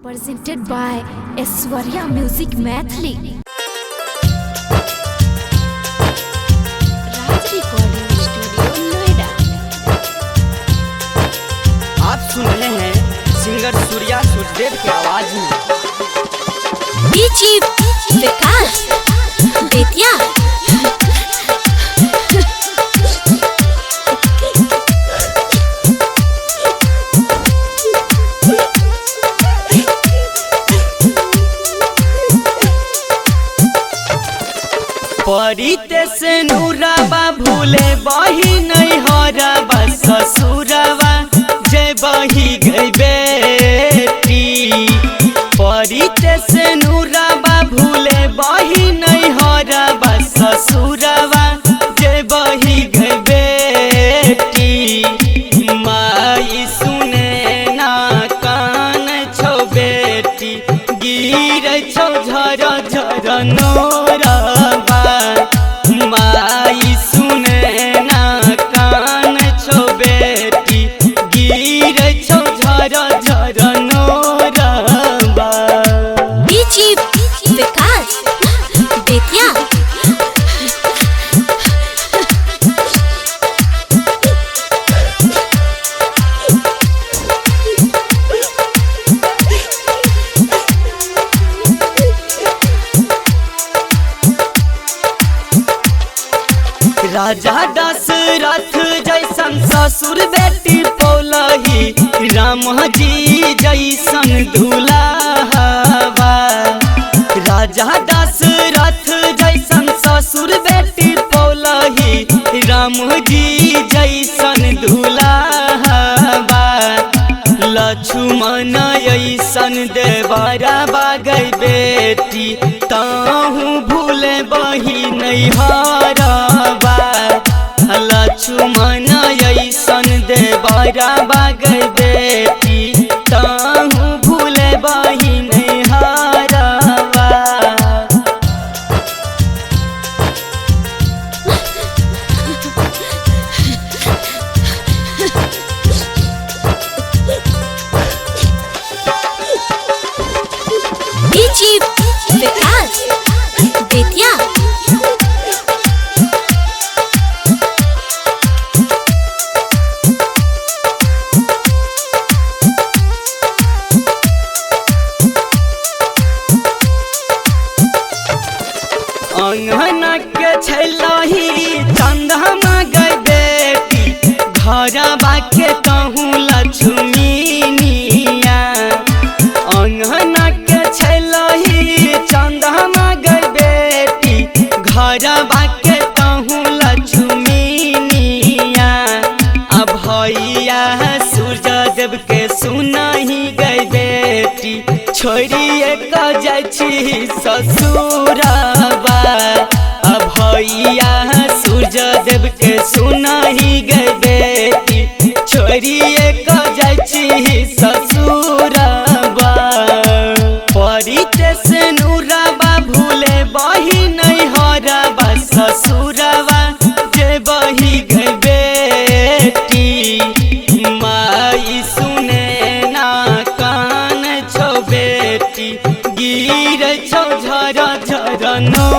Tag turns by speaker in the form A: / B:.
A: Presented by Aishwarya Music Mathli. Raj Recording Studio, Noida.
B: आप सुन रहे हैं सिंगर सूर्या सुरदेव की आवाज में।
A: डीजे विकास बेतिया।
B: परिते से नूराबा भूले बही नहीं हराबा ससुराबा जय बही गई बेटी। परिते से नूराबा भूले बही नहीं हराबा ससुराबा जय बही गई बेटी। माई सुने ना कान छो बेटी गिर छो झर झर नोराबा। माई सुने ना कान छो बेटी गिर छो झर झर नोराबा।
A: डीजे विकास बेतिया।
B: राजा दशरथ जैसन ससुर बेटी पौलही राम जी जैसन दुल्हा। राजा दशरथ जैसन ससुर बेटी पौलही राम जी जैसन दुल्हा। लक्ष्मण ऐसन देवरा बागई बेटी ताहू भूले बही नहीं हराबा। लक्ष्मण ऐसन देवरा बागई बेटी ताहू भूले बही नहीं हराबा।
A: डीजे विकास बेतिया।
B: अंगना के छलही चंदमा गई बेटी घरबा के कहूँ लक्ष्मीनिया। अंगना के छलही चंदमा गई बेटी घरबा के कहूँ लक्ष्मीनिया। अब भैया सूर्यदेव के सुनही गई बेटी छोड़िए क जाई ससुराबा। अब भैया सूर्यदेव के सुनही गई बेटी छोड़िए क जाई ससुराबा। परिते से नूराबा भूले बही नहीं हराबा ससुराबा जे बही गई बेटी। माई सुने ना कान छो बेटी गिर छो झर झर नो।